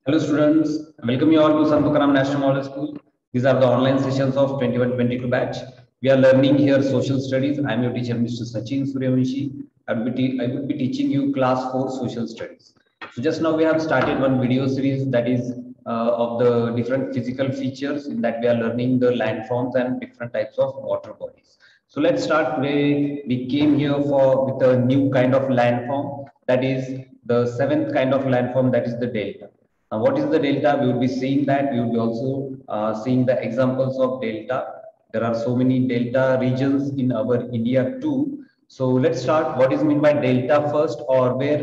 Hello students, welcome you all to Santokaram National Model School. These are the online sessions of 21-22 batch. We are learning here social studies. I am your teacher Mr. Sachin Suryavanshi. I will be teaching you class 4 social studies. So just now we have started one video series that is of the different physical features in that we are learning the landforms and different types of water bodies. So let's start today. We came here for with a new kind of landform, that is the seventh kind of landform, that is the delta. Now, what is the delta? We will be seeing that. We will be also seeing the examples of delta. There are so many delta regions in our India too. So let's start. What is meant by delta first, or where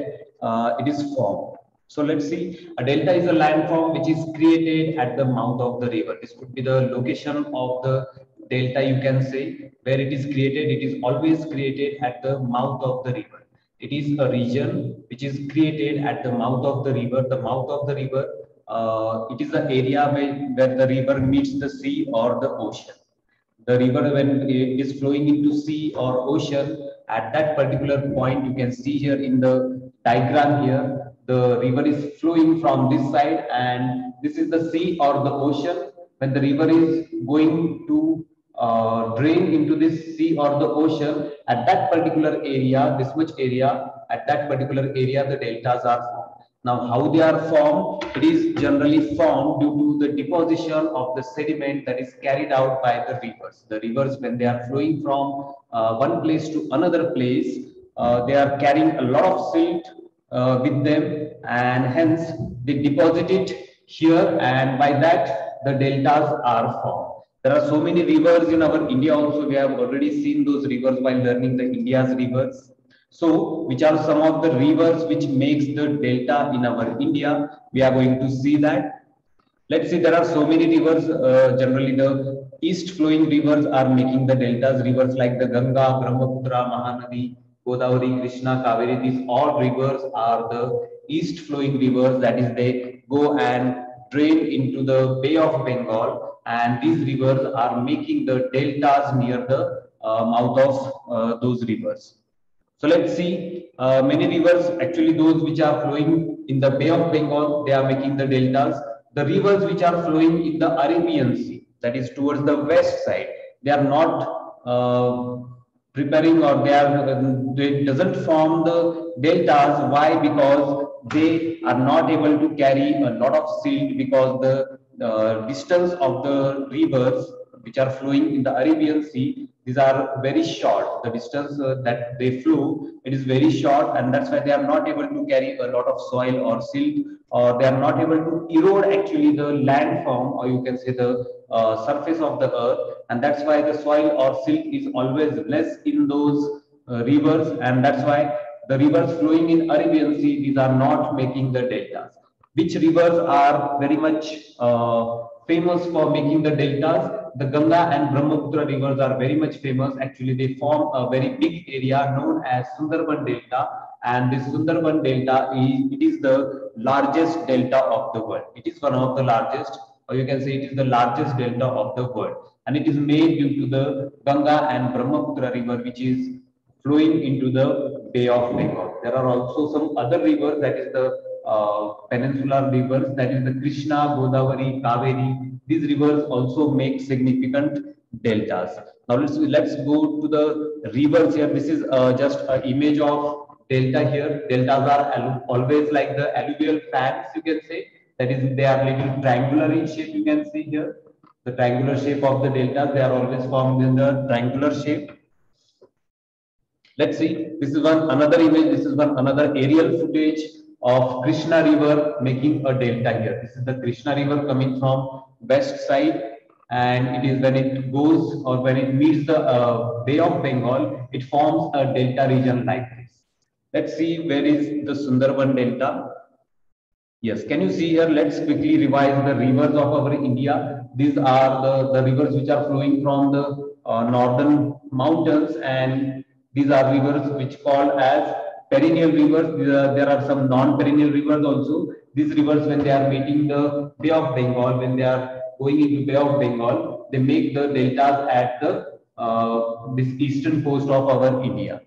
it is formed? So let's see. A delta is a landform which is created at the mouth of the river. This could be the location of the delta. You can say where it is created. It is always created at the mouth of the river. It is a region which is created at the mouth of the river. The mouth of the river, it is the area where the river meets the sea or the ocean. The river, when it is flowing into sea or ocean, at that particular point, you can see here in the diagram here, the river is flowing from this side, and this is the sea or the ocean. When the river is going to drain into this sea or the ocean, at that particular area, this much area, at that particular area, the deltas are formed. Now, how they are formed? It is generally formed due to the deposition of the sediment that is carried out by the rivers. The rivers, when they are flowing from one place to another place, they are carrying a lot of silt with them, and hence they deposit it here, and by that the deltas are formed. There are so many rivers in our India also. We have already seen those rivers while learning the India's rivers. So, which are some of the rivers which makes the delta in our India? We are going to see that. Let's see, there are so many rivers. Generally, the east flowing rivers are making the deltas. Rivers like the Ganga, Brahmaputra, Mahanadi, Godavari, Krishna, Kaveri. These all rivers are the east flowing rivers. That is, they go and drain into the Bay of Bengal, and these rivers are making the deltas near the mouth of those rivers. So let's see, many rivers, actually those which are flowing in the Bay of Bengal, they are making the deltas. The rivers which are flowing in the Arabian Sea, that is towards the west side, they are not preparing, or they doesn't form the deltas. Why? Because they are not able to carry a lot of silt, because the distance of the rivers which are flowing in the Arabian Sea, these are very short. The distance that they flow, it is very short, and that's why they are not able to carry a lot of soil or silt, or they are not able to erode actually the landform, or you can say the surface of the earth, and that's why the soil or silt is always less in those rivers, and that's why the rivers flowing in Arabian Sea, these are not making the deltas. Which rivers are very much famous for making the deltas? The Ganga and Brahmaputra rivers are very much famous. Actually, they form a very big area known as Sundarban Delta, and this Sundarban Delta is the largest delta of the world. It is one of the largest, or you can say it is the largest delta of the world, and it is made due to the Ganga and Brahmaputra river, which is flowing into the Bay of Bengal. There are also some other rivers, that is the peninsular rivers, that is the Krishna, Godavari, Kaveri. These rivers also make significant deltas. Now let's go to the rivers here. This is just an image of delta here. Deltas are always like the alluvial fans, you can say. That is, they are little triangular in shape. You can see here the triangular shape of the deltas. They are always formed in the triangular shape. Let's see. This is one another image. This is one another aerial footage of Krishna River making a delta here. This is the Krishna River coming from west side, and it is when it goes, or when it meets the Bay of Bengal, it forms a delta region like this. Let's see, where is the Sundarban Delta? Yes, can you see here? Let's quickly revise the rivers of our India. These are the rivers which are flowing from the northern mountains, and these are rivers which called as perennial rivers. There are some non-perennial rivers also. These rivers, when they are meeting the Bay of Bengal, when they are going into Bay of Bengal, they make the deltas at the this eastern coast of our India.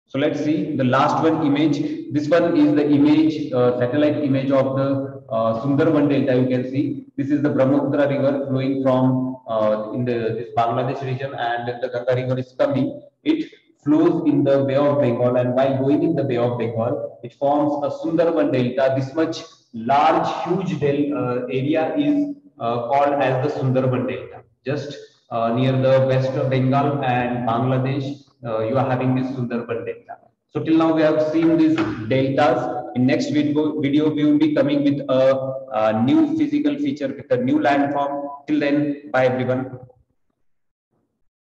So let's see the last one image. This one is the image, satellite image of the Sundarban Delta. You can see this is the Brahmaputra river flowing from in this Bangladesh region, and the Ganga river is coming. It flows in the Bay of Bengal, and while going in the Bay of Bengal, it forms a Sundarban Delta. This much large, huge area is called as the Sundarban Delta. Just near the west of Bengal and Bangladesh, you are having this Sundarban Delta. So till now we have seen these deltas. In next video we will be coming with a new physical feature with a new landform. Till then, bye everyone.